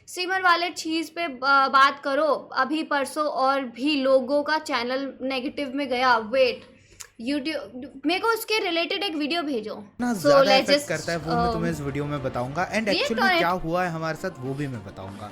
Streamer वाले चीज़ पे बात करो। अभी परसों और भी लोगों का चैनल नेगेटिव में गया। वेट, यूट्यूब मेरे को उसके रिलेटेड एक वीडियो भेजो। ना सो ज्यादा लेट्स इफेक्ट करता है वो मैं तुम्हें इस वीडियो में बताऊंगा, एंड एक्चुअल में क्या हुआ है हमारे साथ वो भी मैं बताऊंगा।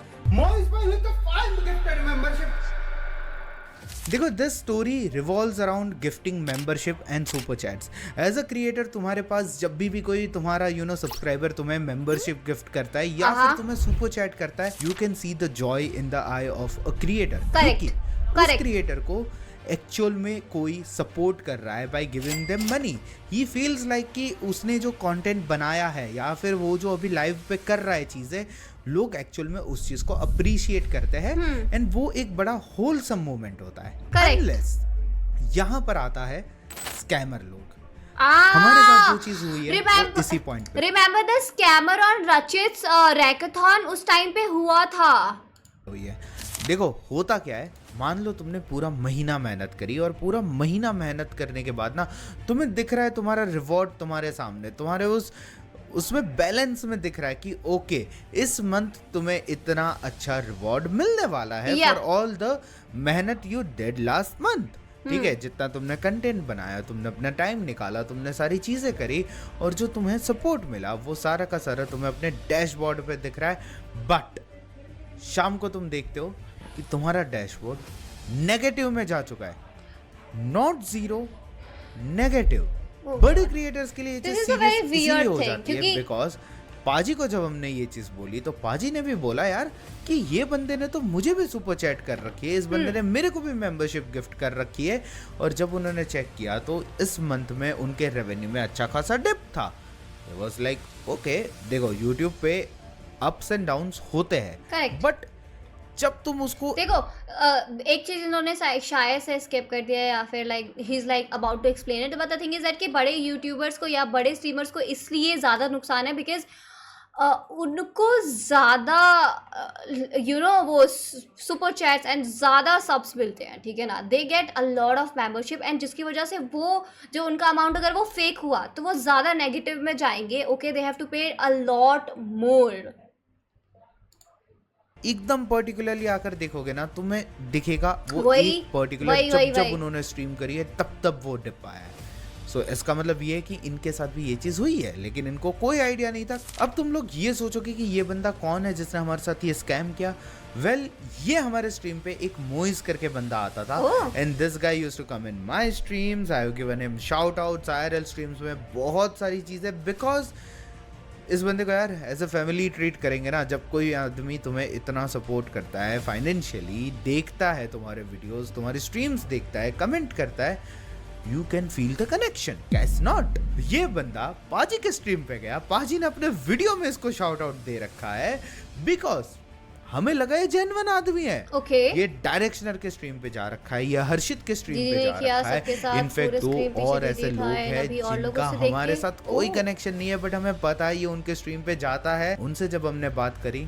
देखो, this story revolves around gifting membership and super chats. As a creator तुम्हारे पास जब भी कोई तुम्हारा सब्सक्राइबर तुम्हें मेंबरशिप गिफ्ट करता है या फिर तुम्हें सुपर चैट करता है, you can see the joy in the I of a creator. क्योंकि उस क्रिएटर को एक्चुअल में कोई सपोर्ट कर रहा है by giving them money. He feels like कि उसने जो कंटेंट बनाया है या फिर वो जो अभी लाइव पे कर रहा है चीज़ें, लोग एक्चुअल में उस चीज को अप्रिशिएट करते हैं, एंड वो एक बड़ा होलसम मोमेंट होता है। अनलेस यहाँ पर आता है स्कैमर लोग। हमारे साथ जो चीज हुई है वो इसी पॉइंट पे। रिमेंबर द स्कैमर ऑन रचित रैकेथॉन उस टाइम पे हुआ था। हुई है। देखो होता क्या है, मान लो तुमने पूरा महीना मेहनत करी और पूरा महीना मेहनत करने के बाद ना तुम्हें दिख रहा है तुम्हारा रिवॉर्ड तुम्हारे सामने, तुम्हारे उसमें बैलेंस में दिख रहा है कि ओके इस मंथ तुम्हें इतना अच्छा रिवॉर्ड मिलने वाला है फॉर ऑल द मेहनत यू डिड लास्ट मंथ। ठीक है, जितना तुमने कंटेंट बनाया, तुमने अपना टाइम निकाला, तुमने सारी चीजें करी और जो तुम्हें सपोर्ट मिला वो सारा का सारा तुम्हें अपने डैशबोर्ड पे दिख रहा है। बट शाम को तुम देखते हो कि तुम्हारा डैशबोर्ड नेगेटिव में जा चुका है, नॉट जीरो, नेगेटिव। बड़े क्रिएटर्स के लिए ये चीज सीरियस इसलिए हो जाती है बिकॉज पाजी को जब हमने ये चीज बोली तो पाजी ने भी बोला यार कि ये बंदे ने तो मुझे भी सुपर चैट कर रखी है, इस बंदे ने मेरे को भी मेंबरशिप गिफ्ट कर रखी है। और जब उन्होंने चेक किया तो इस मंथ में उनके रेवेन्यू में अच्छा खासा डिप था। इट वाज लाइक ओके, देखो यूट्यूब पे अप्स एंड डाउन्स होते हैं, बट जब तुम उसको देखो एक चीज इन्होंने शायद से स्किप कर दिया है या फिर like he is like about to explain it, but the thing is that कि बड़े यूट्यूबर्स को या बड़े स्ट्रीमर्स को इसलिए ज़्यादा नुकसान है बिकॉज उनको ज़्यादा वो सुपर चैट्स एंड ज़्यादा सब्स मिलते हैं, ठीक है ना। They get a lot of membership and जिसकी वजह से वो जो उनका अमाउंट अगर वो फेक हुआ तो वो ज़्यादा नेगेटिव में जाएंगे। ओके, दे हैव टू पे अ लॉट मोर। एकदम पर्टिकुलरली आकर देखोगे ना तुम्हें दिखेगा वो एक पर्टिकुलर जब उन्होंने स्ट्रीम करी है तब वो डिप आया है। सो इसका मतलब ये है कि इनके साथ भी ये चीज हुई है, लेकिन इनको कोई आइडिया नहीं था। अब तुम लोग ये सोचोगे कि ये बंदा कौन है जिसने हमारे साथ ये स्कैम किया। वेल, ये हमारे स्ट्रीम पे एक मोइज करके बंदा आता था, and this guy used to come in my streams. I have given him shout outs IRL streams में, बहुत सारी चीजें, बिकॉज इस बंदे को यार एज अ फैमिली ट्रीट करेंगे ना। जब कोई आदमी तुम्हें इतना सपोर्ट करता है फाइनेंशियली, देखता है तुम्हारे वीडियोस, तुम्हारी स्ट्रीम्स देखता है, कमेंट करता है, you can feel the connection, case not. ये बंदा पाजी के स्ट्रीम पे गया, पाजी ने अपने वीडियो में इसको शाउट आउट दे रखा है बिकॉज हमें लगा ये जेन्युइन आदमी है। ये डायरेक्शनर के स्ट्रीम पे जा रखा है, या हर्षित के स्ट्रीम पे जा रखा है। इनफैक्ट दो और ऐसे लोग हैं जिनका हमारे साथ कोई कनेक्शन नहीं है, बट हमें पता है ये उनके स्ट्रीम पे जाता है। उनसे जब हमने बात करी,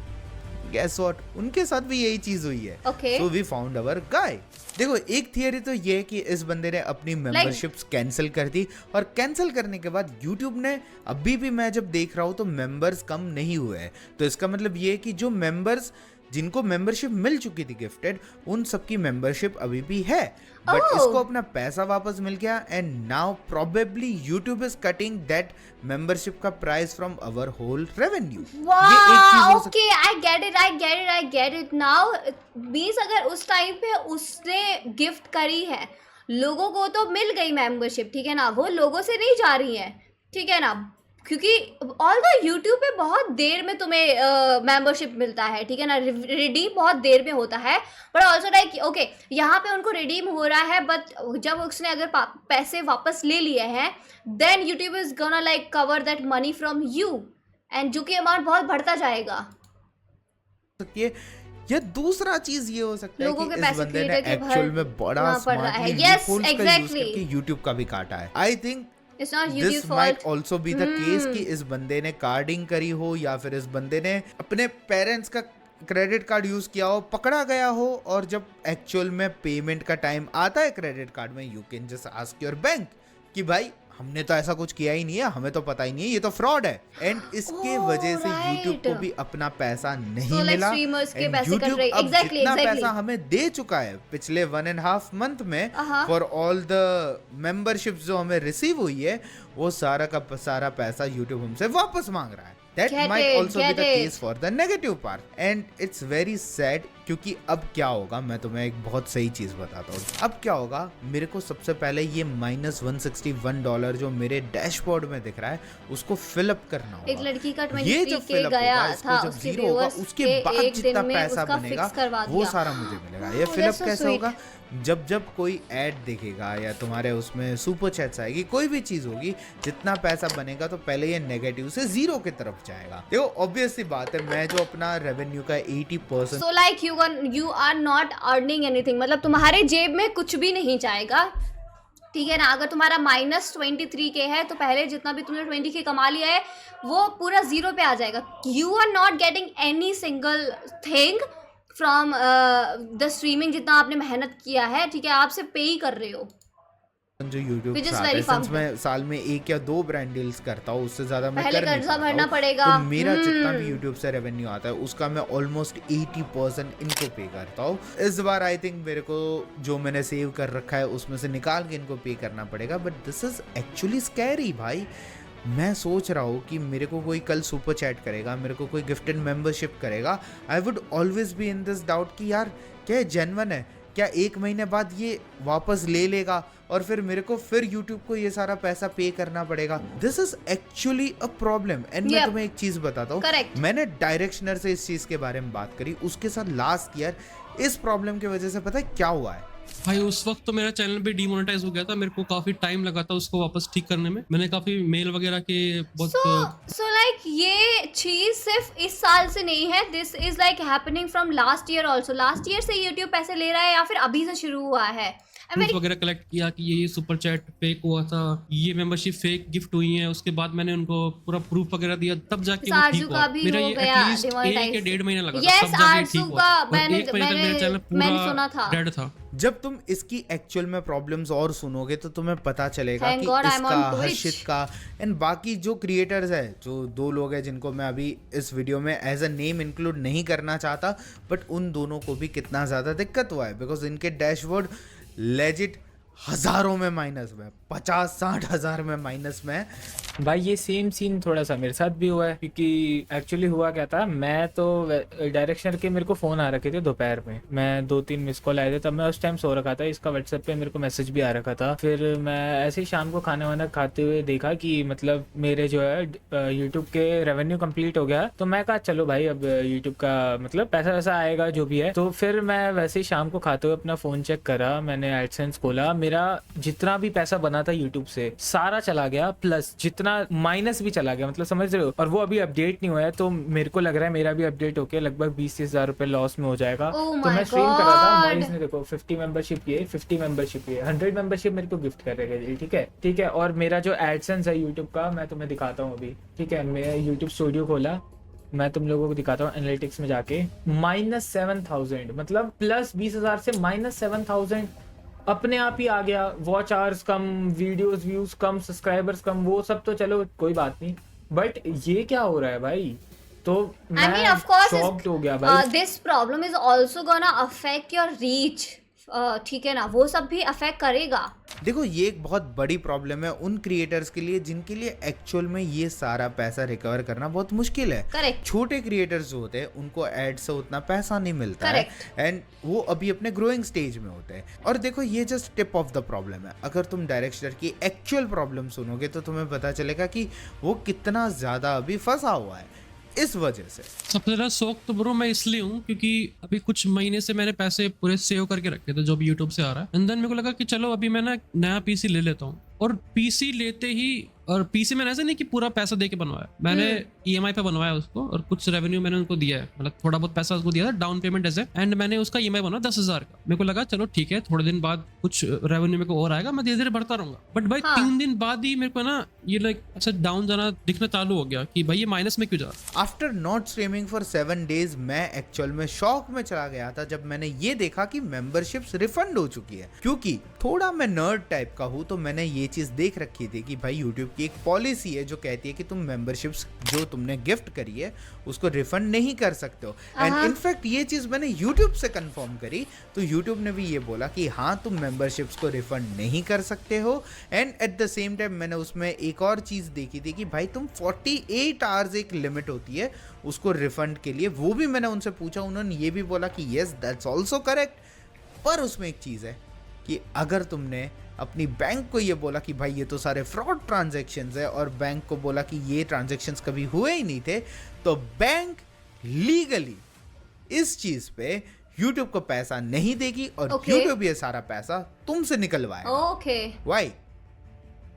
guess what, उनके साथ भी यही चीज हुई है। सो वी फाउंड अवर गाय। देखो, एक थियरी तो ये है कि इस बंदे ने अपनी मेंबरशिप्स कैंसिल कर दी, और कैंसिल करने के बाद यूट्यूब ने, अभी भी मैं जब देख रहा हूँ तो मेंबर्स कम नहीं हुए हैं। तो इसका मतलब ये है कि जो मेंबर्स जिनको मेंबरशिप मिल चुकी थी गिफ्टेड, उन सबकी मेंबरशिप अभी भी है, बट इसको अपना पैसा वापस मिल गया, and now probably YouTube is cutting that membership का price from our whole revenue. ये एक चीज हो सकती है। I get it now. Means अगर उस टाइम पे उसने गिफ्ट करी है, लोगों को तो मिल गई मेंबरशिप, ठीक है ना, वो लोगों से नहीं जा रही है, ठीक है ना, क्योंकि ऑल द यूट्यूब पे बहुत देर में तुम्हें मेंबरशिप मिलता है, ठीक है ना, रिडीम बहुत देर में होता है। बट ऑल्सो लाइक ओके, यहाँ पे उनको रिडीम हो रहा है, बट जब उसने अगर पैसे वापस ले लिए हैं, then YouTube is gonna like cover that money from you, and जो कि अमाउंट बहुत बढ़ता जाएगा। या दूसरा चीज ये हो सकता है लोगों कि के इस बंदे ने एक्चुअल में बड़ा स्मार्टली यूट्यूब का भी काटा है। I think this might also be the case कि इस बंदे ने कार्डिंग करी हो, या फिर इस बंदे ने अपने पेरेंट्स का क्रेडिट कार्ड यूज किया हो, पकड़ा गया हो, और जब एक्चुअल में पेमेंट का टाइम आता है क्रेडिट कार्ड में, you can just ask your bank कि भाई हमने तो ऐसा कुछ किया ही नहीं है, हमें तो पता ही नहीं है, ये तो फ्रॉड है। एंड इसके वजह से यूट्यूब को भी अपना पैसा नहीं मिला। एंड यूट्यूब अब जितना पैसा हमें दे चुका है पिछले 1.5 मंथ में फॉर ऑल द मेंबरशिप्स जो हमें रिसीव हुई है, वो सारा का सारा पैसा यूट्यूब हमसे वापस मांग रहा है। That might also be the case for the negative part, and it's very sad, क्योंकि अब क्या होगा, मैं तुम्हें एक बहुत सही चीज बताता हूँ। अब क्या होगा, मेरे को सबसे पहले ये -$161 जो मेरे डैशबोर्ड में दिख रहा है उसको फिलअप करना होगा। एक लड़की का 23 ये जब के गया था, जब जीरो होगा उसके बाद जितना पैसा बनेगा वो सारा मुझे मिलेगा। ये फिलअप कैसे होगा, जब कोई ऐड दिखेगा या तुम्हारे उसमें सुपर चैट्स आएगी, कोई भी चीज होगी, जितना पैसा बनेगा तो पहले ये नेगेटिव से जीरो की तरफ जाएगा। देखो ऑब्वियस सी बात है, मैं जो अपना रेवेन्यू का 80% so like you are not earning anything, मतलब तुम्हारे जेब में कुछ भी नहीं जाएगा, ठीक है ना। अगर तुम्हारा -23K है तो पहले जितना भी तुमने 20K कमा लिया है वो पूरा जीरो पे आ जाएगा। You are not getting any single thing from the streaming, जितना आपने मेहनत किया है, ठीक है, आप सिर्फ पे ही कर रहे हो। जो YouTube सिंस मैं साल में 1 या 2 ब्रांड डील्स करता हूँ, उससे ज्यादा मैं कर नहीं कर्जा भरना पड़ेगा। तो मेरा जितना भी YouTube से रेवेन्यू आता है उसका मैं ऑलमोस्ट 80% इनको पे करता हूँ। इस बार आई थिंक मेरे को जो मैंने सेव कर रखा है उसमें से निकाल के इनको पे करना पड़ेगा, but this is actually scary भाई। मैं सोच रहा हूँ कि मेरे को कोई कल सुपर चैट करेगा, मेरे को कोई गिफ्टेड मेंबरशिप करेगा, I would always be in this doubt कि यार क्या जेन्युइन है, क्या 1 महीने बाद ये वापस ले लेगा और फिर मेरे को फिर YouTube को ये सारा पैसा पे करना पड़ेगा। This is actually a problem. And मैं तुम्हें एक चीज बताता हूँ, मैंने डायरेक्शनर से इस चीज के बारे में बात करी, उसके साथ लास्ट ईयर इस प्रॉब्लम की वजह से पता है क्या हुआ है भाई, उस वक्त तो मेरा चैनल भी डीमोनेटाइज हो गया था, मेरे को काफी टाइम लगा था उसको वापस ठीक करने में। मैंने काफी मेल वगैरह के बहुत सो लाइक ये चीज सिर्फ इस साल से नहीं है, this is like happening from last year also. Last year से YouTube पैसे ले रहा है या फिर अभी से शुरू हुआ है? प्रूफ वगैरह कलेक्ट किया कि ये सुपर चैट फेक हुआ था, ये मेंबरशिप फेक गिफ्ट हुई है, उसके बाद मैंने उनको पूरा प्रूफ वगैरह दिया, तब जाके वो ठीक हुआ। मेरा ये एटलीस्ट 1 या 1.5 महीना लगा था, तब जाके ठीक हुआ। और 1 महीने तक मेरा चैनल पूरा डेड था। जब तुम इसकी एक्चुअल में प्रॉब्लम्स और सुनोगे तो तुम्हें पता चलेगा कि इसका, हर्षित का एंड बाकी जो क्रिएटर्स है, जो 2 लोग हैं जिनको मैं अभी इस वीडियो में एज अ नेम इंक्लूड नहीं करना चाहता, बट उन दोनों को भी कितना ज़्यादा दिक्कत हुआ है, बिकॉज इनके डैशबोर्ड लेजिट हज़ारों में माइनस में, 50-60 हज़ार में माइनस में। भाई ये सेम सीन थोड़ा सा मेरे साथ भी हुआ है, क्योंकि एक्चुअली हुआ क्या था, मैं तो डायरेक्शनर के मेरे को फ़ोन आ रखे थे दोपहर में, मैं 2-3 मिस कॉल आए थे, तब मैं उस टाइम सो रखा था। इसका व्हाट्सएप पे मेरे को मैसेज भी आ रखा था। फिर मैं ऐसे ही शाम को खाना वाना खाते हुए देखा कि मतलब मेरे जो है यूट्यूब के रेवेन्यू कंप्लीट हो गया, तो मैं कहा चलो भाई अब यूट्यूब का मतलब पैसा वैसा आएगा जो भी है। तो फिर मैं वैसे ही शाम को खाते हुए अपना फ़ोन चेक करा, मैंने एडसेंस खोला, मेरा जितना भी पैसा बना था यूट्यूब से सारा चला गया, प्लस जितना माइनस भी चला गया, मतलब समझ रहे हो। और वो अभी अपडेट नहीं हुआ है, तो मेरे को लग रहा है मेरा भी अपडेट होके लगभग 20-30 हज़ार रुपए लॉस में हो जाएगा। तो मैं स्ट्रीम कर रहा था, मॉइस ने देखो 50 मेंबरशिप ये 50 मेंबरशिप ये 100 मेंबरशिप मेरे को गिफ्ट कर रहे हैं, ठीक है। और मेरा जो एडसेंस है यूट्यूब का, मैं तुम्हें दिखाता हूँ अभी, ठीक है। मैं यूट्यूब स्टूडियो खोला, मैं तुम लोगों को दिखाता हूँ एनालिटिक्स में जाके, -7,000, मतलब प्लस 20,000 से -7,000 अपने आप ही आ गया। वॉच आवर्स कम, वीडियोस व्यूज कम, सब्सक्राइबर्स कम, वो सब तो चलो कोई बात नहीं, बट ये क्या हो रहा है भाई? तो मैं शॉक्ड हो गया भाई। This problem is also gonna affect your reach, ठीक है ना, वो सब भी अफेक्ट करेगा। देखो ये एक बहुत बड़ी प्रॉब्लम है उन क्रिएटर्स के लिए जिनके लिए एक्चुअल में ये सारा पैसा रिकवर करना बहुत मुश्किल है। करेक्ट। छोटे क्रिएटर्स जो होते हैं उनको एड से उतना पैसा नहीं मिलता है, एंड वो अभी अपने ग्रोइंग स्टेज में होते हैं। और देखो ये just tip of the problem है। अगर तुम डायरेक्टर की एक्चुअल प्रॉब्लम सुनोगे तो तुम्हें पता चलेगा कि वो कितना ज्यादा अभी फंसा हुआ है इस वजह से। सबसे ज़्यादा शौक तो ब्रो मैं इसलिए हूँ क्योंकि अभी कुछ महीने से मैंने पैसे पूरे सेव करके रखे थे जो भी यूट्यूब से आ रहा है, एंड देन मेरे को लगा कि चलो अभी मैं ना नया पीसी ले लेता हूँ। और पीसी लेते ही और पीसी मैंने ऐसा नहीं कि पूरा पैसा दे के बनवाया, मैंने ईएमआई पे बनवाया उसको, और कुछ रेवेन्यू मैंने उनको दिया है, मतलब थोड़ा बहुत पैसा उसको दिया था डाउन पेमेंट ऐसे, एंड मैंने उसका ईएमआई बनवाया 10,000 का। मेरे को लगा चलो ठीक है, थोड़े दिन बाद कुछ रेवेन्यू मेरे को और आएगा, मैं धीरे धीरे बढ़ता रहूंगा। बट भाई 3 दिन बाद ही मेरे को ना ये लाइक अच्छा डाउन जाना दिखना चालू हो गया कि भाई ये माइनस में क्यों जा रहा। After not streaming for 7 days मैं एक्चुअल में शॉक में चला गया था जब मैंने ये देखा कि मेंबरशिप्स रिफंड हो चुकी है। क्योंकि थोड़ा मैं नर्ड टाइप का हूँ, तो मैंने ये चीज देख रखी थी कि भाई यूट्यूब की एक पॉलिसी है जो कहती है कि तुम मेंबरशिप्स जो तुमने गिफ्ट करी है उसको रिफंड नहीं कर सकते हो। एंड इनफैक्ट ये चीज मैंने यूट्यूब से कंफर्म करी, तो यूट्यूब ने भी ये बोला कि हाँ तुम मेंबरशिप्स को रिफंड नहीं कर सकते हो। And at the same time मैंने उसमें एक और चीज देखी थी कि भाई तुम 48 आवर्स एक लिमिट होती है उसको रिफंड के लिए, वो भी मैंने उनसे पूछा, उन्होंने ये भी बोला कि येस दैट्स ऑल्सो करेक्ट। पर उसमें एक चीज़ है कि अगर तुमने अपनी बैंक को ये बोला कि भाई ये तो सारे फ्रॉड ट्रांजैक्शंस है और बैंक को बोला कि ये ट्रांजैक्शंस कभी हुए ही नहीं थे, तो बैंक लीगली इस चीज़ पे यूट्यूब को पैसा नहीं देगी और यूट्यूब ये सारा पैसा तुमसे निकलवाएगा। Okay Y?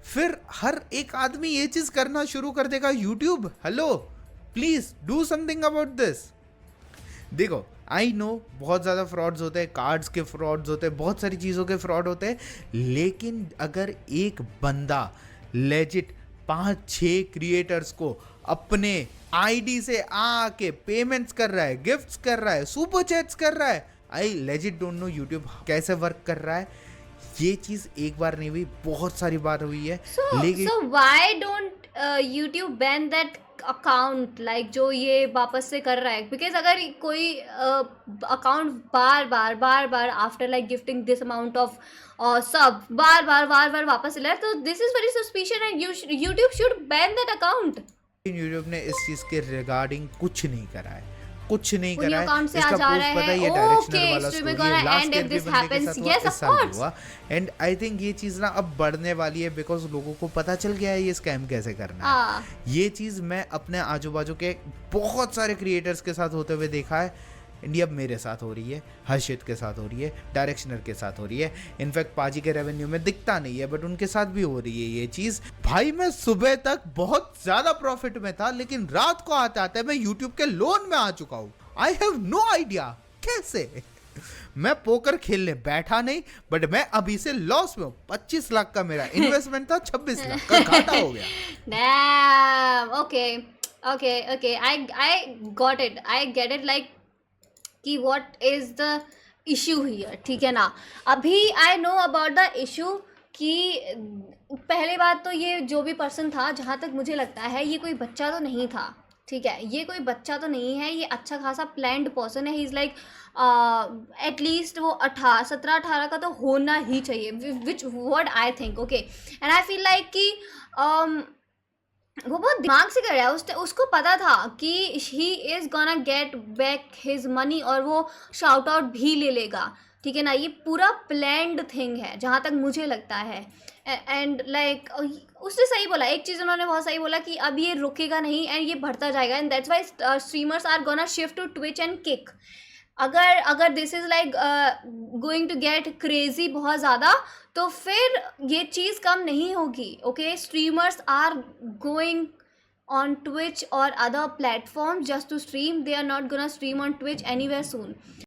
फिर हर एक आदमी ये चीज करना शुरू कर देगा, YouTube hello please do something about this. देखो आई नो बहुत ज़्यादा फ्रॉड्स होते हैं, कार्ड्स के फ्रॉड्स होते हैं, बहुत सारी चीज़ों के फ्रॉड होते हैं, लेकिन अगर एक बंदा लेजिट 5-6 क्रिएटर्स को अपने आईडी से आके पेमेंट्स कर रहा है, गिफ्ट्स कर रहा है, सुपर चैट्स कर रहा है, I legit don't know YouTube कैसे वर्क कर रहा है। ये चीज़ एक बार नहीं हुई, बहुत सारी बार हुई है। लेकिन so why don't YouTube ban that account like जो ये वापस से कर रहा है? बिकॉज अगर कोई account bar bar after like gifting this amount of सब बार बार वापस ले रहा है, तो this is very suspicious and YouTube should ban that account. YouTube ने इस चीज के रिगार्डिंग कुछ नहीं करा है, कुछ नहीं करा है। अकाउंट से आ इसका जा प्रूफ रहा पता है, है, ये डायरेक्शनल वाला ओके स्टोरी है, लास्ट ईयर भी बंदे के साथ हुआ, यस इस ऑफ साल भी कोर्स। हुआ। एंड आई थिंक ये चीज ना अब बढ़ने वाली है बिकॉज लोगों को पता चल गया है ये स्कैम कैसे करना है। ये चीज मैं अपने आजू बाजू के बहुत सारे क्रिएटर्स के साथ होते हुए देखा है। इंडिया मेरे साथ हो रही है, हर्षित के साथ हो रही है, डायरेक्शनर के साथ हो रही है, इनफैक्ट पाजी के रेवेन्यू में दिखता नहीं है बट उनके साथ भी हो रही है ये चीज। भाई मैं सुबह तक बहुत ज्यादा प्रॉफिट में था, लेकिन रात को आते आते मैं यूट्यूब के लोन में आ चुका हूँ। आई हैव नो आइडिया कैसे। मैं पोकर खेलने बैठा नहीं बट मैं अभी से लॉस में हूँ। 25 लाख का मेरा इन्वेस्टमेंट था, 26 लाख का घाटा हो गया। Okay I got it, I get it like कि what is the issue here, ठीक है ना। अभी I know about the issue कि पहली बात तो ये जो भी पर्सन था, जहाँ तक मुझे लगता है ये कोई बच्चा तो नहीं था, ठीक है, ये कोई बच्चा तो नहीं है, ये अच्छा खासा प्लान्ड पर्सन है। ही इज़ लाइक एटलीस्ट वो 17-18 का तो होना ही चाहिए, विच what I think. Okay and I feel like कि वो बहुत दिमाग से कर रहा है। उसको पता था कि he is gonna get back his money और वो शाउट आउट भी ले लेगा, ठीक है ना। ये पूरा प्लान्ड थिंग है जहाँ तक मुझे लगता है। एंड लाइक उसने सही बोला, एक चीज़ उन्होंने बहुत सही बोला कि अब ये रुकेगा नहीं एंड ये बढ़ता जाएगा। And that's why streamers are gonna shift to Twitch and Kick. अगर this is like going to get crazy बहुत ज़्यादा, तो फिर ये चीज़ कम नहीं होगी। Okay, streamers are going on Twitch or other platforms just to stream. They are not gonna stream on Twitch anywhere soon.